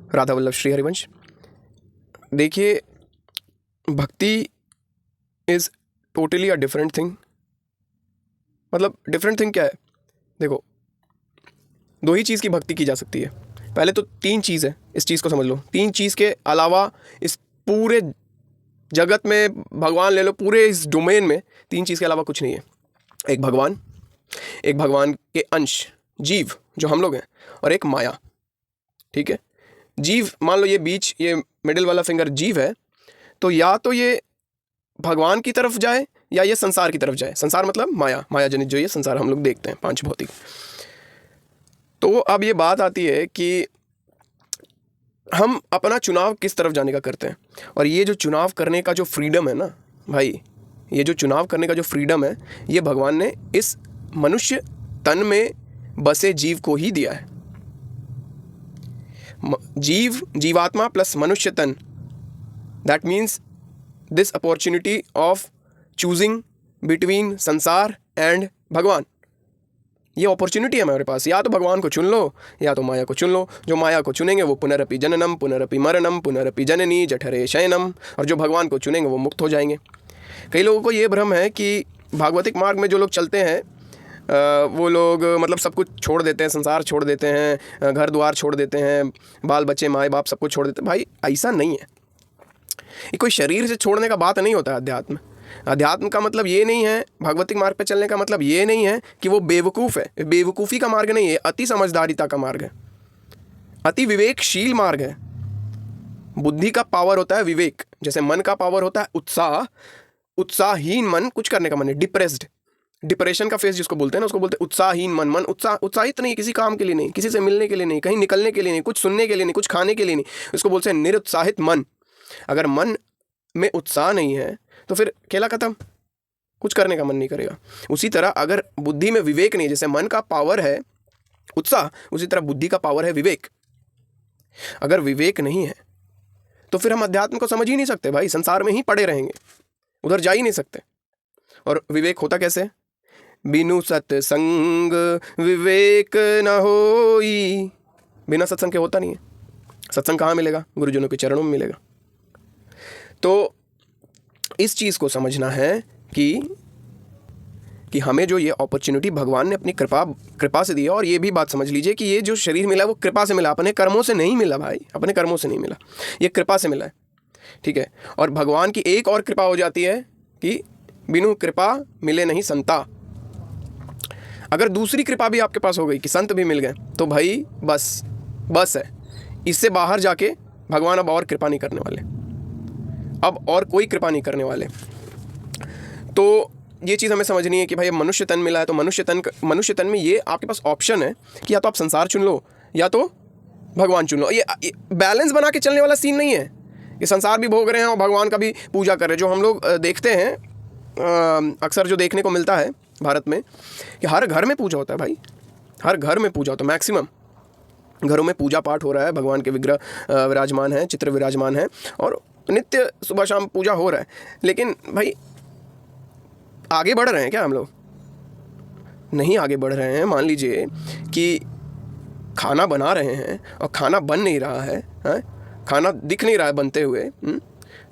राधा वल्लभ श्री हरिवंश। देखिए, भक्ति is totally a different thing. मतलब डिफरेंट थिंग क्या है? देखो, दो ही चीज़ की भक्ति की जा सकती है। पहले तो तीन चीज़ है, इस चीज़ को समझ लो। तीन चीज़ के अलावा इस पूरे जगत में, भगवान ले लो, पूरे इस डोमेन में तीन चीज़ के अलावा कुछ नहीं है। एक भगवान, एक भगवान के अंश जीव जो हम लोग हैं, और एक माया। ठीक है, जीव मान लो ये बीच, ये मिडिल वाला फिंगर जीव है, तो या तो ये भगवान की तरफ जाए या ये संसार की तरफ जाए। संसार मतलब माया, माया जनित जो ये संसार हम लोग देखते हैं, पांच भौतिक। तो अब ये बात आती है कि हम अपना चुनाव किस तरफ जाने का करते हैं। और ये जो चुनाव करने का जो फ्रीडम है ना भाई, ये जो चुनाव करने का जो फ्रीडम है, ये भगवान ने इस मनुष्य तन में बसे जीव को ही दिया है। जीव, जीवात्मा प्लस मनुष्य तन, that means this opportunity of choosing between संसार एंड भगवान। ये अपॉर्चुनिटी है हमारे पास, या तो भगवान को चुन लो या तो माया को चुन लो। जो माया को चुनेंगे वो पुनरपि जननम पुनरपि मरणम पुनरपि जननी जठरे शयनम, और जो भगवान को चुनेंगे वो मुक्त हो जाएंगे। कई लोगों को ये भ्रम है कि भागवतिक मार्ग में जो लोग चलते हैं वो लोग मतलब सब कुछ छोड़ देते हैं, संसार छोड़ देते हैं, घर द्वार छोड़ देते हैं, बाल बच्चे माए बाप सब कुछ छोड़ देते हैं। भाई ऐसा नहीं है। ये कोई शरीर से छोड़ने का बात नहीं होता है अध्यात्म। अध्यात्म का मतलब ये नहीं है, भगवतिक मार्ग पे चलने का मतलब ये नहीं है कि वो बेवकूफ़ है। बेवकूफ़ी का मार्ग नहीं है, अति समझदारिता का मार्ग है, अति विवेकशील मार्ग है। बुद्धि का पावर होता है विवेक, जैसे मन का पावर होता है उत्साह। उत्साहहीन मन कुछ करने का मन है, डिप्रेस्ड, डिप्रेशन का फेस जिसको बोलते हैं ना, उसको बोलते हैं उत्साहहीन मन। मन उत्साहित नहीं, किसी काम के लिए नहीं, किसी से मिलने के लिए नहीं, कहीं निकलने के लिए नहीं, कुछ सुनने के लिए नहीं, कुछ खाने के लिए नहीं, उसको बोलते हैं निरुत्साहित मन। अगर मन में उत्साह नहीं है तो फिर खेला खत्म, कुछ करने का मन नहीं करेगा। उसी तरह अगर बुद्धि में विवेक नहीं है, जैसे मन का पावर है उत्साह, उसी तरह बुद्धि का पावर है विवेक। अगर विवेक नहीं है तो फिर हम अध्यात्म को समझ ही नहीं सकते भाई, संसार में ही पड़े रहेंगे, उधर जा ही नहीं सकते। और विवेक होता कैसे? बिनु सत्संग विवेक न होई। बिना सत्संग के होता नहीं है। सत्संग कहाँ मिलेगा? गुरुजनों के चरणों में मिलेगा। तो इस चीज़ को समझना है कि हमें जो ये अपॉर्चुनिटी भगवान ने अपनी कृपा से दी है। और ये भी बात समझ लीजिए कि ये जो शरीर मिला वो कृपा से मिला, अपने कर्मों से नहीं मिला भाई, अपने कर्मों से नहीं मिला, ये कृपा से मिला है। ठीक है, और भगवान की एक और कृपा हो जाती है कि बिनु कृपा मिले नहीं संता। अगर दूसरी कृपा भी आपके पास हो गई कि संत भी मिल गए, तो भाई बस है, इससे बाहर जाके भगवान अब और कृपा नहीं करने वाले, अब और कोई कृपा नहीं करने वाले। तो ये चीज़ हमें समझनी है कि भाई अब मनुष्य तन मिला है, तो मनुष्य तन में ये आपके पास ऑप्शन है कि या तो आप संसार चुन लो या तो भगवान चुन लो। ये बैलेंस बना के चलने वाला सीन नहीं है कि संसार भी भोग रहे हैं और भगवान का भी पूजा कर रहे हैं। जो हम लोग देखते हैं अक्सर, जो देखने को मिलता है भारत में, कि हर घर में पूजा होता है भाई, हर घर में पूजा होता है। मैक्सिमम घरों में पूजा पाठ हो रहा है, भगवान के विग्रह विराजमान हैं, चित्र विराजमान हैं, और नित्य सुबह शाम पूजा हो रहा है। लेकिन भाई आगे बढ़ रहे हैं क्या हम लोग? नहीं आगे बढ़ रहे हैं। मान लीजिए कि खाना बना रहे हैं और खाना बन नहीं रहा है, खाना दिख नहीं रहा है बनते हुए,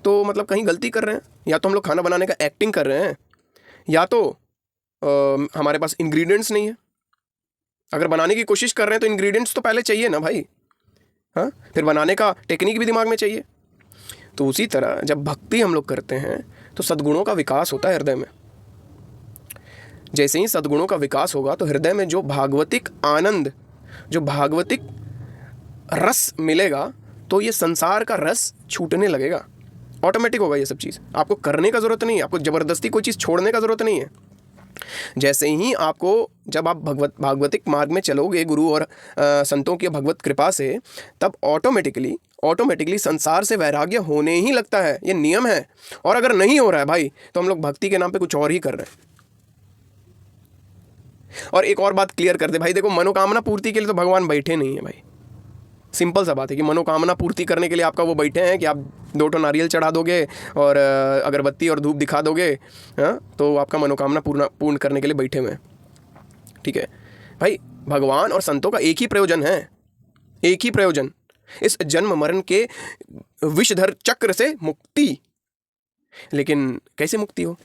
तो मतलब कहीं गलती कर रहे हैं। या तो हम लोग खाना बनाने का एक्टिंग कर रहे हैं, या तो हमारे पास इंग्रेडिएंट्स नहीं है। अगर बनाने की कोशिश कर रहे हैं तो इंग्रेडिएंट्स तो पहले चाहिए ना भाई, हाँ, फिर बनाने का टेक्निक भी दिमाग में चाहिए। तो उसी तरह जब भक्ति हम लोग करते हैं तो सद्गुणों का विकास होता है हृदय में। जैसे ही सद्गुणों का विकास होगा तो हृदय में जो भागवतिक आनंद, जो भागवतिक रस मिलेगा, तो ये संसार का रस छूटने लगेगा। ऑटोमेटिक होगा ये सब चीज़, आपको करने का ज़रूरत नहीं है, आपको ज़बरदस्ती कोई चीज़ छोड़ने का ज़रूरत नहीं है। जैसे ही आपको, जब आप भागवतिक मार्ग में चलोगे गुरु और संतों की भगवत कृपा से, तब ऑटोमेटिकली संसार से वैराग्य होने ही लगता है। ये नियम है। और अगर नहीं हो रहा है भाई, तो हम लोग भक्ति के नाम पे कुछ और ही कर रहे हैं। और एक और बात क्लियर कर दे भाई, देखो, मनोकामना पूर्ति के लिए तो भगवान बैठे नहीं है भाई। सिंपल सा बात है कि मनोकामना पूर्ति करने के लिए आपका वो बैठे हैं कि आप 2 नारियल चढ़ा दोगे और अगरबत्ती और धूप दिखा दोगे, हाँ, तो आपका मनोकामना पूर्ण करने के लिए बैठे हुए हैं। ठीक है भाई, भगवान और संतों का एक ही प्रयोजन है, एक ही प्रयोजन, इस जन्म मरण के विषधर चक्र से मुक्ति। लेकिन कैसे मुक्ति हो,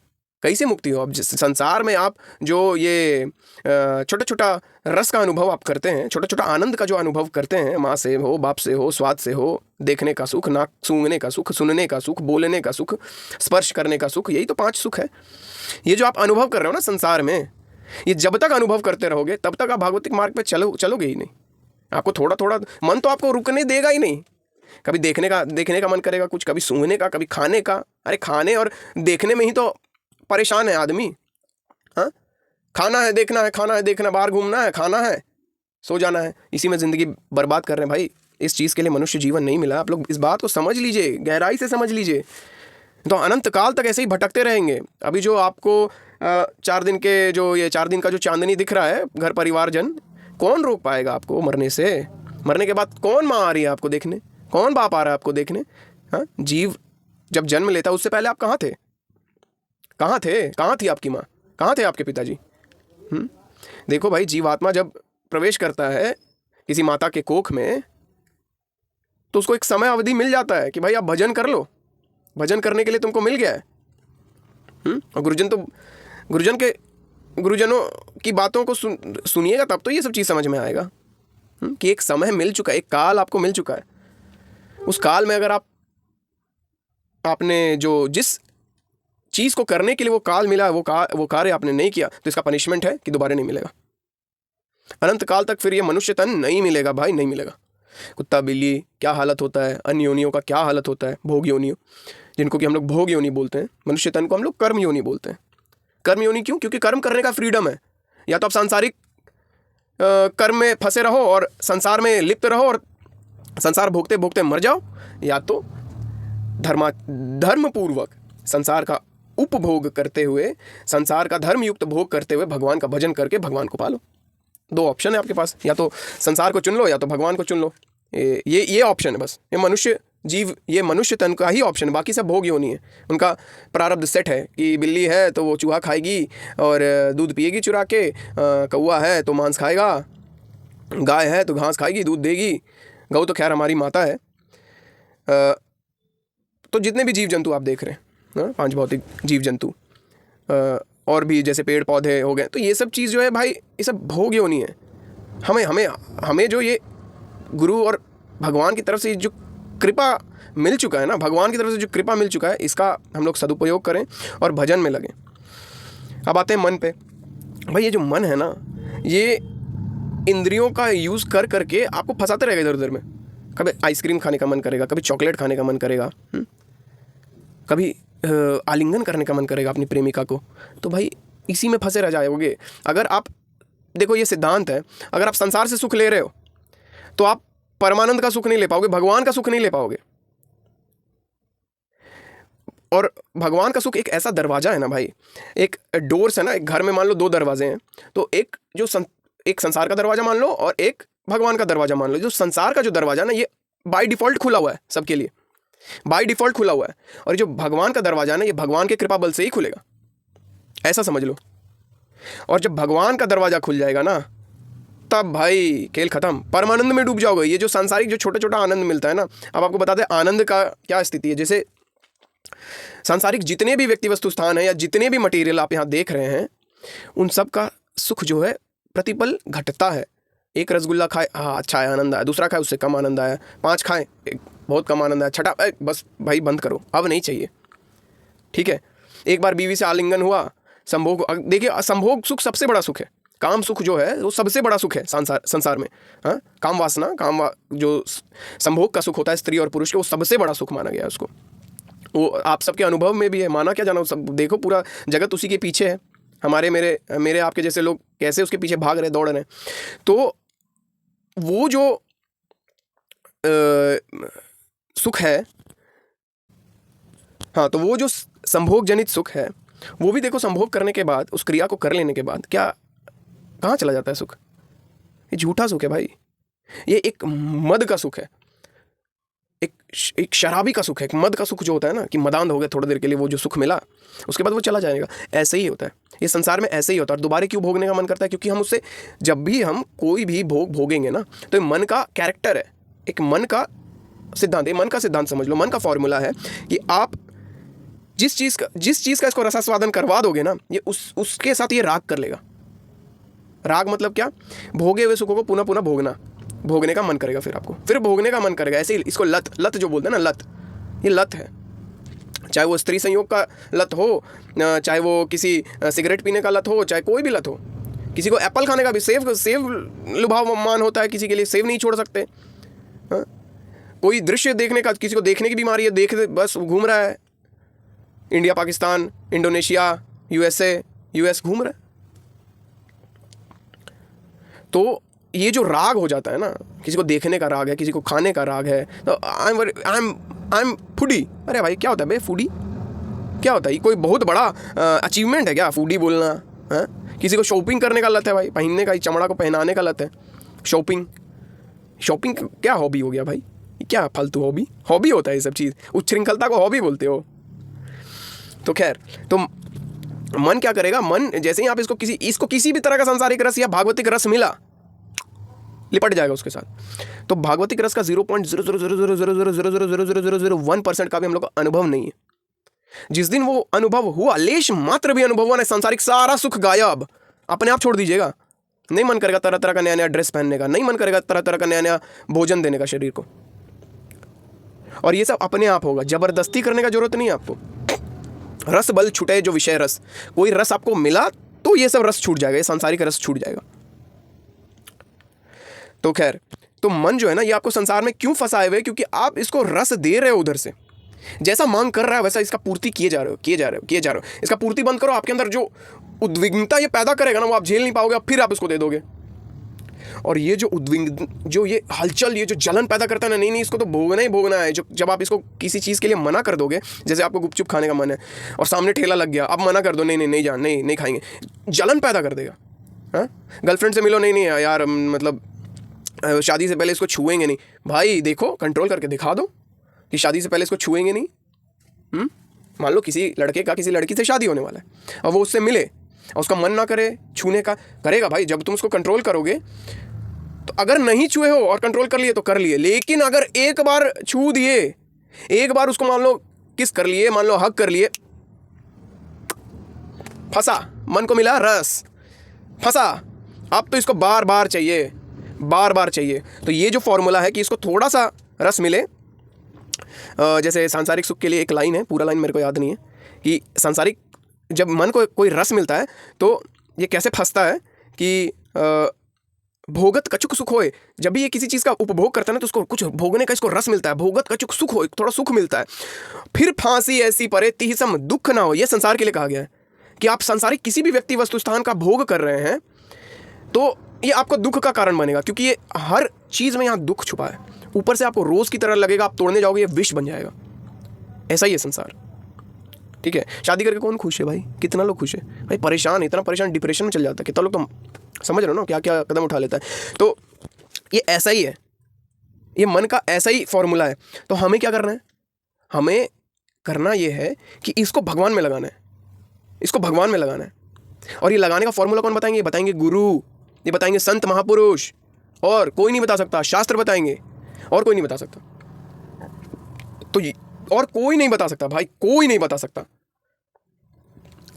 कैसे मुक्ति हो? अब जिस संसार में आप जो ये छोटा छोटा रस का अनुभव आप करते हैं, छोटा छोटा आनंद का जो अनुभव करते हैं, माँ से हो, बाप से हो, स्वाद से हो, देखने का सुख, नाक सूंघने का सुख, सुनने का सुख, बोलने का सुख, स्पर्श करने का सुख, यही तो 5 सुख है। ये जो आप अनुभव कर रहे हो ना संसार में, ये जब तक अनुभव करते रहोगे तब तक आप भागवतिक मार्ग पे चलोगे ही नहीं। आपको थोड़ा थोड़ा मन तो आपको रुकने देगा ही नहीं। कभी देखने का मन करेगा कुछ, कभी सूंघने का, कभी खाने का। अरे खाने और देखने में ही तो परेशान है आदमी। हाँ, खाना है, देखना है, खाना है, देखना, बाहर घूमना है, खाना है, सो जाना है, इसी में ज़िंदगी बर्बाद कर रहे हैं भाई। इस चीज़ के लिए मनुष्य जीवन नहीं मिला। आप लोग इस बात को समझ लीजिए, गहराई से समझ लीजिए, तो अनंत काल तक ऐसे ही भटकते रहेंगे। अभी जो आपको 4 दिन का जो चांदनी दिख रहा है, घर परिवार जन, कौन रोक पाएगा आपको मरने से? मरने के बाद कौन माँ आ रही है आपको देखने, कौन बाप आ रहा है आपको देखने? हाँ, जीव जब जन्म लेता उससे पहले आप कहाँ थे? कहाँ थे? कहाँ थी आपकी माँ? कहाँ थे आपके पिताजी? देखो भाई, जीवात्मा जब प्रवेश करता है किसी माता के कोख में, तो उसको एक समय अवधि मिल जाता है कि भाई आप भजन कर लो, भजन करने के लिए तुमको मिल गया है। और गुरुजनों की बातों को सुनिएगा, तब तो ये सब चीज़ समझ में आएगा कि एक समय मिल चुका है, एक काल आपको मिल चुका है। उस काल में अगर आपने जो जिस चीज़ को करने के लिए वो काल मिला है, वो कार्य आपने नहीं किया, तो इसका पनिशमेंट है कि दोबारा नहीं मिलेगा। अनंत काल तक फिर ये मनुष्य तन नहीं मिलेगा भाई, नहीं मिलेगा। कुत्ता बिल्ली क्या हालत होता है, अन्य योनियों का क्या हालत होता है, भोग योनियों, जिनको कि हम लोग भोग योनि बोलते हैं। मनुष्य तन को हम लोग कर्म योनि बोलते हैं। कर्म योनि क्यों? क्योंकि कर्म करने का फ्रीडम है। या तो आप सांसारिक कर्म में फंसे रहो और संसार में लिप्त रहो और संसार भोगते भोगते मर जाओ, या तो धर्मपूर्वक संसार का उपभोग करते हुए, संसार का धर्मयुक्त भोग करते हुए भगवान का भजन करके भगवान को पालो। 2 ऑप्शन है आपके पास, या तो संसार को चुन लो या तो भगवान को चुन लो। ये ऑप्शन है बस। ये मनुष्य तन का ही ऑप्शन है, बाकी सब भोग योनि है। उनका प्रारब्ध सेट है कि बिल्ली है तो वो चूहा खाएगी और दूध पिएगी चुरा के, कौवा है तो मांस खाएगा, गाय है तो घास खाएगी, दूध देगी। गौ तो खैर हमारी माता है। तो जितने भी जीव जंतु आप देख रहे हैं, 5 भौतिक जीव जंतु, और भी जैसे पेड़ पौधे हो गए, तो ये सब चीज़ जो है भाई, ये सब भोग योनि है। हमें जो ये गुरु और भगवान की तरफ से जो कृपा मिल चुका है ना, भगवान की तरफ से जो कृपा मिल चुका है, इसका हम लोग सदुपयोग करें और भजन में लगें। अब आते हैं मन पे। भाई ये जो मन है ना, ये इंद्रियों का यूज़ कर करके आपको फंसाते रहेगा इधर उधर में। कभी आइसक्रीम खाने का मन करेगा, कभी चॉकलेट खाने का मन करेगा, कभी आलिंगन करने का मन करेगा अपनी प्रेमिका को। तो भाई इसी में फंसे रह जाओगे। अगर आप देखो, ये सिद्धांत है, अगर आप संसार से सुख ले रहे हो तो आप परमानंद का सुख नहीं ले पाओगे, भगवान का सुख नहीं ले पाओगे। और भगवान का सुख एक ऐसा दरवाजा है ना भाई, एक डोर्स है ना, एक घर में मान लो 2 दरवाजे हैं, तो एक संसार का दरवाजा मान लो और एक भगवान का दरवाजा मान लो। जो संसार का जो दरवाजा ना, ये बाय डिफॉल्ट खुला हुआ है सबके लिए, बाय डिफॉल्ट खुला हुआ है। और जो भगवान का दरवाजा ना, ये भगवान के कृपा बल से ही खुलेगा, ऐसा समझ लो। और जब भगवान का दरवाजा खुल जाएगा ना, तब भाई खेल खत्म, परमानंद में डूब जाओगे। ये जो सांसारिक जो छोटा छोटा आनंद मिलता है ना, अब आपको बताते हैं आनंद का क्या स्थिति है। जैसे सांसारिक जितने भी व्यक्ति वस्तु स्थान है या जितने भी मटेरियल आप यहाँ देख रहे हैं, उन सब का सुख जो है प्रतिपल घटता है। एक रसगुल्ला खाए, हाँ अच्छा है, आनंद आया, दूसरा खाए, उससे कम आनंद आया, 5 खाएं, बहुत कम आनंद आया, छठा बस भाई बंद करो, अब नहीं चाहिए। ठीक है, एक बार बीवी से आलिंगन हुआ, संभोग, देखिए संभोग सुख सबसे बड़ा सुख है। काम सुख जो है वो सबसे बड़ा सुख है संसार में। हाँ, काम वासना, जो संभोग का सुख होता है स्त्री और पुरुष के, वो सबसे बड़ा सुख माना गया है उसको। वो आप सबके अनुभव में भी है, माना क्या जाना, सब देखो पूरा जगत उसी के पीछे है। हमारे मेरे आपके जैसे लोग कैसे उसके पीछे भाग रहे, दौड़ रहे। तो वो जो सुख है, हाँ, तो वो जो संभोग जनित सुख है, वो भी देखो संभोग करने के बाद, उस क्रिया को कर लेने के बाद क्या कहाँ चला जाता है सुख? ये झूठा सुख है भाई। ये एक मद का सुख है, एक शराबी का सुख है। एक मद का सुख जो होता है ना, कि मदांध हो गया थोड़ी देर के लिए, वो जो सुख मिला उसके बाद वो चला जाएगा। ऐसे ही होता है ये संसार में, ऐसे ही होता है। और दोबारा क्यों भोगने का मन करता है? क्योंकि हम उससे, जब भी हम कोई भी भोग भोगेंगे ना, तो मन का कैरेक्टर है, एक मन का सिद्धांत है, मन का सिद्धांत समझ लो, मन का फॉर्मूला है कि आप जिस चीज़ का इसको रसास्वादन करवा दोगे ना, ये उसके साथ ये राग कर लेगा। राग मतलब क्या? भोगे हुए सुखों को पुनः पुनः भोगना, भोगने का मन करेगा, फिर भोगने का मन करेगा। ऐसे ही इसको लत जो बोलते हैं ना, लत, ये लत है। चाहे वो स्त्री संयोग का लत हो, चाहे वो किसी सिगरेट पीने का लत हो, चाहे कोई भी लत हो। किसी को एप्पल खाने का भी, सेव लुभावमान होता है किसी के लिए, सेव नहीं छोड़ सकते। हाँ? कोई दृश्य देखने का, किसी को देखने की बीमारी है, देख बस घूम रहा है, इंडिया, पाकिस्तान, इंडोनेशिया, यूएस घूम रहा है। तो ये जो राग हो जाता है ना, किसी को देखने का राग है, किसी को खाने का राग है, तो आई एम फूडी। अरे भाई क्या होता है बे फूडी? क्या होता है? कोई बहुत बड़ा अचीवमेंट है क्या फूडी बोलना? है? किसी को शॉपिंग करने का लत है भाई, पहनने का, चमड़ा को पहनाने का लत है, शॉपिंग क्या हॉबी हो गया भाई? क्या फालतू हॉबी होता है ये सब चीज़? उच्छृंखलता को हॉबी बोलते हो? तो खैर, तो मन क्या करेगा? मन जैसे ही आप इसको किसी भी तरह का सांसारिक रस या भागवतिक रस मिला, लिपट जाएगा उसके साथ। तो भागवतिक रस का 0.00000000001% का भी हम लोग का अनुभव नहीं है। जिस दिन वो अनुभव हुआ, लेश मात्र भी अनुभव हुआ ना, सांसारिक सारा सुख गायब, अपने आप छोड़ दीजिएगा। नहीं मन करेगा तरह तरह का नया नया ड्रेस पहनने का, नहीं मन करेगा तरह तरह का नया नया भोजन देने का शरीर को, और ये सब अपने आप होगा। जबरदस्ती करने का जरूरत नहीं है आपको। रस बल छूटे जो विषय रस, कोई रस आपको मिला तो ये सब रस छूट जाएगा, ये सांसारिक रस छूट जाएगा। तो खैर, तो मन जो है ना, ये आपको संसार में क्यों फंसाए हुए? क्योंकि आप इसको रस दे रहे हो उधर से, जैसा मांग कर रहा है वैसा इसका पूर्ति किए जा रहे हो। इसका पूर्ति बंद करो, आपके अंदर जो उद्विग्नता ये पैदा करेगा ना, वो आप झेल नहीं पाओगे, फिर आप इसको दे दोगे। और ये जो ये हलचल, ये जो जलन पैदा करता है ना, नहीं इसको तो भोगना ही भोगना है। जब आप इसको किसी चीज़ के लिए मना कर दोगे, जैसे आपको गुपचुप खाने का मन है और सामने ठेला लग गया, आप मना कर दो, नहीं खाएंगे, जलन पैदा कर देगा। हाँ, गर्लफ्रेंड से मिलो, नहीं यार, मतलब शादी से पहले इसको छुएंगे नहीं। भाई देखो, कंट्रोल करके दिखा दो कि शादी से पहले इसको छुएंगे नहीं। मान लो किसी लड़के का किसी लड़की से शादी होने वाला है और वो उससे मिले और उसका मन ना करे छूने का, करेगा भाई। जब तुम उसको कंट्रोल करोगे तो अगर नहीं छुए हो और कंट्रोल कर लिए तो कर लिए, लेकिन अगर एक बार छू दिए, एक बार उसको मान लो किस कर लिए, मान लो हक कर लिए, फंसा, मन को मिला रस, फंसा। अब तो इसको बार बार चाहिए। तो ये जो फॉर्मूला है कि इसको थोड़ा सा रस मिले, जैसे सांसारिक सुख के लिए एक लाइन है, पूरा लाइन मेरे को याद नहीं है, कि सांसारिक जब मन को कोई रस मिलता है तो ये कैसे फंसता है कि भोगत कछुक सुख होए। जब भी ये किसी चीज़ का उपभोग करता है ना, तो उसको कुछ भोगने का इसको रस मिलता है, भोगत कछुक सुख होए, थोड़ा सुख मिलता है। फिर फांसी ऐसी परे तिहि सम दुख ना हो, ये संसार के लिए कहा गया है कि आप सांसारिक किसी भी व्यक्ति वस्तु स्थान का भोग कर रहे हैं तो ये आपको दुख का कारण बनेगा, क्योंकि ये हर चीज़ में यहाँ दुख छुपा है। ऊपर से आपको रोज़ की तरह लगेगा, आप तोड़ने जाओगे ये विष बन जाएगा। ऐसा ही है संसार। ठीक है, शादी करके कौन खुश है भाई? कितना लोग खुश है भाई? परेशान, इतना परेशान, डिप्रेशन में चल जाता है कितना लोग। तो समझ रहे हो ना क्या क्या कदम उठा लेता है। तो ये ऐसा ही है, ये मन का ऐसा ही फॉर्मूला है। तो हमें क्या करना है? हमें करना ये है कि इसको भगवान में लगाना है, इसको भगवान में लगाना है। और ये लगाने का फॉर्मूला कौन बताएंगे? ये बताएंगे गुरु, ये बताएंगे संत महापुरुष, और कोई नहीं बता सकता। शास्त्र बताएंगे और कोई नहीं बता सकता। तो और कोई नहीं बता सकता भाई, कोई नहीं बता सकता।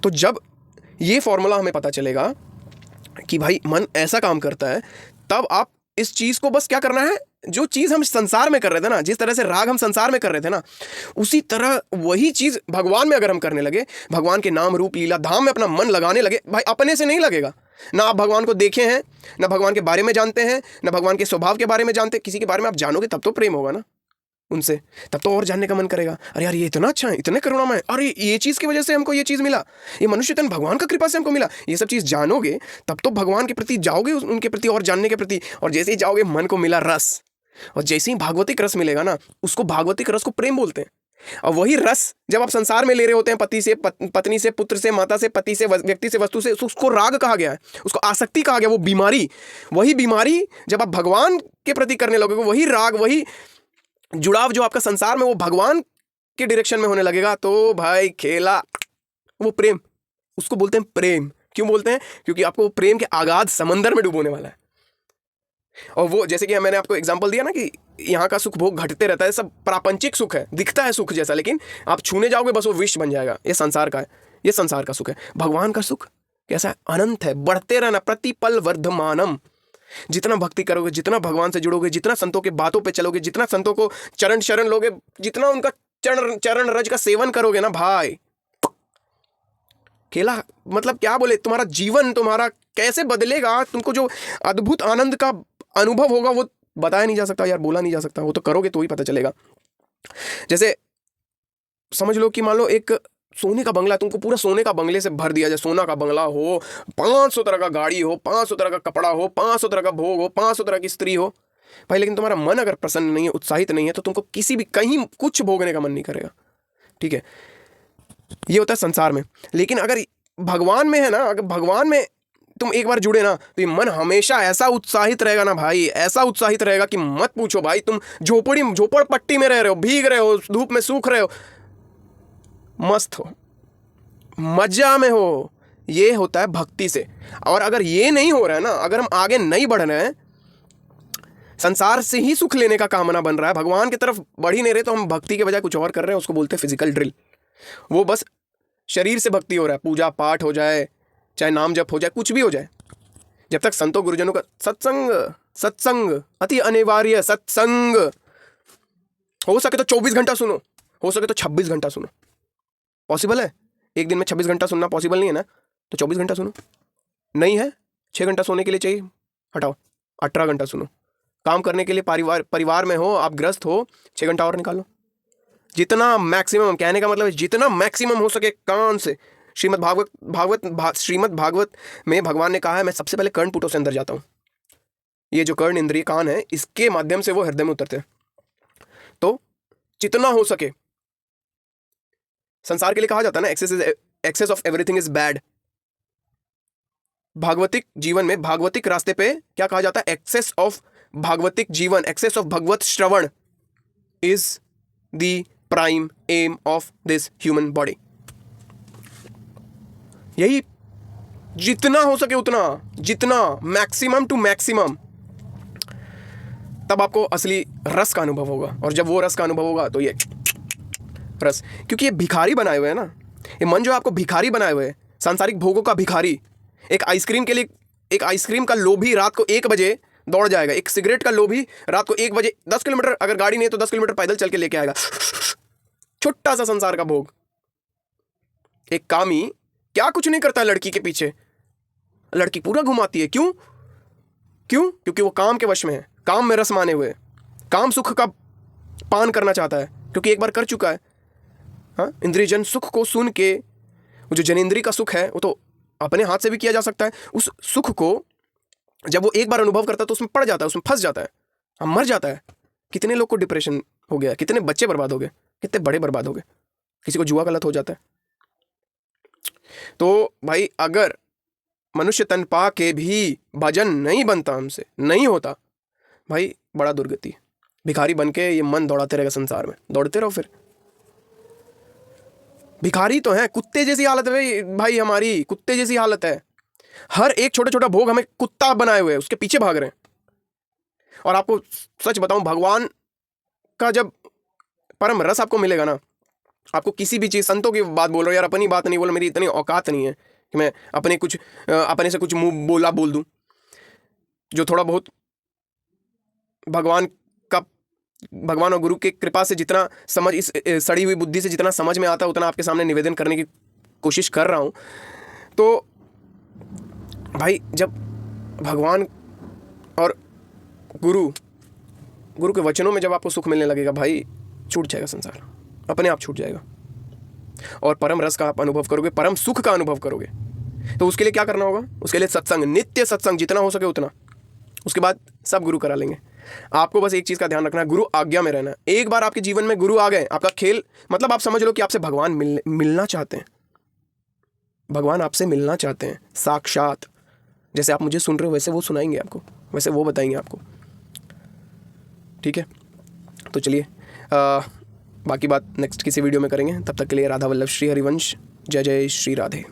तो जब ये फॉर्मूला हमें पता चलेगा कि भाई मन ऐसा काम करता है, तब आप इस चीज को बस क्या करना है, जो चीज हम संसार में कर रहे थे ना, जिस तरह से राग हम संसार में कर रहे थे ना, उसी तरह वही चीज भगवान में अगर हम करने लगे, भगवान के नाम रूप लीला धाम में अपना मन लगाने लगे, भाई अपने से नहीं लगेगा। ना आप भगवान को देखे हैं, ना भगवान के बारे में जानते हैं, ना भगवान के स्वभाव के बारे में जानते। किसी के बारे में आप जानोगे तब तो प्रेम होगा ना उनसे, तब तो और जानने का मन करेगा। अरे यार ये इतना अच्छा है, इतने करुणामय, अरे ये चीज़ की वजह से हमको ये चीज़ मिला, ये मनुष्य तन भगवान का कृपा से हमको मिला। ये सब चीज़ जानोगे तब तो भगवान के प्रति जाओगे, उनके प्रति और जानने के प्रति। और जैसे ही जाओगे, मन को मिला रस, और जैसे ही भागवतिक रस मिलेगा ना, उसको भागवतिक रस को प्रेम बोलते हैं। और वही रस जब आप संसार में ले रहे होते हैं, पति से, पत्नी से, पुत्र से, माता से, पति से, व्यक्ति से, वस्तु से, उसको राग कहा गया है, उसको आसक्ति कहा गया। वो बीमारी, वही बीमारी जब आप भगवान के प्रति करने लगोगे, वही राग, वही जुड़ाव जो आपका संसार में वो भगवान के डायरेक्शन में होने लगेगा, तो भाई खेला, वो प्रेम, उसको बोलते हैं प्रेम। क्यों बोलते हैं? क्योंकि आपको प्रेम के आगाध समंदर में डूबोने वाला है। और वो जैसे कि मैंने आपको एग्जांपल दिया ना कि यहाँ का सुख भोग घटते रहता है, सब प्रापंचिक सुख है, दिखता है सुख जैसा, लेकिन आप छूने जाओगे बस वो विष बन जाएगा। ये संसार का है, ये संसार का सुख है। भगवान का सुख कैसा है? अनंत है, बढ़ते रहना, प्रतिपल वर्धमानम। जितना भक्ति करोगे, जितना भगवान से जुड़ोगे, जितना संतों के बातों पे चलोगे, जितना संतों को चरण शरण लोगे, जितना उनका चरण चरण रज का सेवन करोगे ना भाई, केला मतलब क्या बोले, तुम्हारा जीवन तुम्हारा कैसे बदलेगा, तुमको जो अद्भुत आनंद का अनुभव होगा वो बताया नहीं जा सकता यार, बोला नहीं जा सकता, वो तो करोगे तो ही पता चलेगा। जैसे समझ लो कि मान लो एक सोने का बंगला, तुमको पूरा सोने का बंगले से भर दिया जाए, सोना का बंगला हो, 500 तरह का गाड़ी हो, 500 तरह का कपड़ा हो, 500 तरह का भोग हो, 500 तरह की स्त्री हो भाई, लेकिन तुम्हारा मन अगर प्रसन्न नहीं है, उत्साहित नहीं है, तो तुमको किसी भी कहीं कुछ भोगने का मन नहीं करेगा। ठीक है, ये होता है संसार में। लेकिन अगर भगवान में है ना, अगर भगवान में तुम एक बार जुड़े ना, तो ये मन हमेशा ऐसा उत्साहित रहेगा ना भाई, ऐसा उत्साहित रहेगा कि मत पूछो भाई। तुम झोपड़ पट्टी में रह रहे हो, भीग रहे हो, धूप में सूख रहे हो, मस्त हो, मजा में हो, ये होता है भक्ति से। और अगर ये नहीं हो रहा है ना, अगर हम आगे नहीं बढ़ रहे हैं, संसार से ही सुख लेने का कामना बन रहा है, भगवान की तरफ बढ़ ही नहीं रहे, तो हम भक्ति के बजाय कुछ और कर रहे हैं, उसको बोलते हैं फिजिकल ड्रिल। वो बस शरीर से भक्ति हो रहा है, पूजा पाठ हो जाए, चाहे नाम जप हो जाए, कुछ भी हो जाए, जब तक संतों गुरुजनों का सत्संग अति अनिवार्य, सत्संग हो सके तो 24 घंटा सुनो, हो सके तो 26 घंटा सुनो। पॉसिबल है एक दिन में 26 घंटा सुनना? पॉसिबल नहीं है ना, तो 24 घंटा सुनो। नहीं है 6 घंटा सोने के लिए चाहिए, हटाओ 18 घंटा सुनो। काम करने के लिए परिवार में हो, आप ग्रस्त हो, 6 घंटा और निकालो। जितना मैक्सिमम, कहने का मतलब है जितना मैक्सिमम हो सके कान से। श्रीमद् भागवत में भगवान ने कहा है, मैं सबसे पहले कर्णपुटों से अंदर जाता हूँ। ये जो कर्ण इंद्रिय कान है, इसके माध्यम से वो हृदय में उतरते हैं। तो जितना हो सके, संसार के लिए कहा जाता है ना, excess of everything is bad. भागवतिक जीवन में, भागवतिक रास्ते पे क्या कहा जाता है? एक्सेस ऑफ भागवतिक जीवन, एक्सेस ऑफ भगवत श्रवण is the prime aim of this human body. यही जितना हो सके उतना, जितना मैक्सिमम टू मैक्सिमम, तब आपको असली रस का अनुभव होगा। और जब वो रस का अनुभव होगा तो ये रस, क्योंकि ये भिखारी बनाए हुए हैं ना, ये मन जो आपको भिखारी बनाए हुए हैं, सांसारिक भोगों का भिखारी। एक आइसक्रीम के लिए, एक आइसक्रीम का लोभी रात को 1 बजे दौड़ जाएगा, एक सिगरेट का लोभी रात को 1 बजे 10 किलोमीटर, अगर गाड़ी नहीं है तो 10 किलोमीटर पैदल चल के लेके आएगा। छोटा सा संसार का भोग। एक कामी क्या कुछ नहीं करता है लड़की के पीछे, लड़की पूरा घुमाती है। क्यों? क्योंकि वो काम के वश में है, काम में रस माने हुए, काम सुख का पान करना चाहता है, क्योंकि एक बार कर चुका है। हाँ, इंद्रियजन सुख को सुन के, वो जो जनेंद्री का सुख है, वो तो अपने हाथ से भी किया जा सकता है। उस सुख को जब वो एक बार अनुभव करता है तो उसमें पड़ जाता है, उसमें फंस जाता है, मर जाता है। कितने लोग को डिप्रेशन हो गया, कितने बच्चे बर्बाद हो गए, कितने बड़े बर्बाद हो गए, किसी को जुआ गलत हो जाता है। तो भाई अगर मनुष्य तन पा के भी भजन नहीं बनता, हमसे नहीं होता, भाई बड़ा दुर्गति। भिखारी बन के ये मन दौड़ाते रहेगा संसार में, दौड़ते रहो। फिर भिखारी तो है, कुत्ते जैसी हालत है भाई हमारी, कुत्ते जैसी हालत है। हर एक छोटा छोटा भोग हमें कुत्ता बनाए हुए, उसके पीछे भाग रहे हैं। और आपको सच बताऊं, भगवान का जब परम रस आपको मिलेगा ना, आपको किसी भी चीज़, संतों की बात बोल रहा हूँ यार, अपनी बात नहीं बोल, मेरी इतनी औकात नहीं है कि मैं अपने से कुछ मुंह बोल दूं। जो थोड़ा बहुत भगवान और गुरु की कृपा से जितना समझ, इस सड़ी हुई बुद्धि से जितना समझ में आता है, उतना आपके सामने निवेदन करने की कोशिश कर रहा हूँ। तो भाई जब भगवान और गुरु के वचनों में जब आपको सुख मिलने लगेगा, भाई छूट जाएगा संसार, अपने आप छूट जाएगा, और परम रस का आप अनुभव करोगे, परम सुख का अनुभव करोगे। तो उसके लिए क्या करना होगा? उसके लिए सत्संग, नित्य सत्संग, जितना हो सके उतना। उसके बाद सब गुरु करा लेंगे। आपको बस एक चीज़ का ध्यान रखना है, गुरु आज्ञा में रहना। एक बार आपके जीवन में गुरु आ गए, आपका खेल, मतलब आप समझ लो कि आपसे भगवान मिलना चाहते हैं, भगवान आपसे मिलना चाहते हैं साक्षात। जैसे आप मुझे सुन रहे हो, वैसे वो सुनाएंगे आपको, वैसे वो बताएंगे आपको। ठीक है, तो चलिए बाकी बात नेक्स्ट किसी वीडियो में करेंगे। तब तक के लिए राधा वल्लभ श्री हरिवंश। जय जय श्री राधे।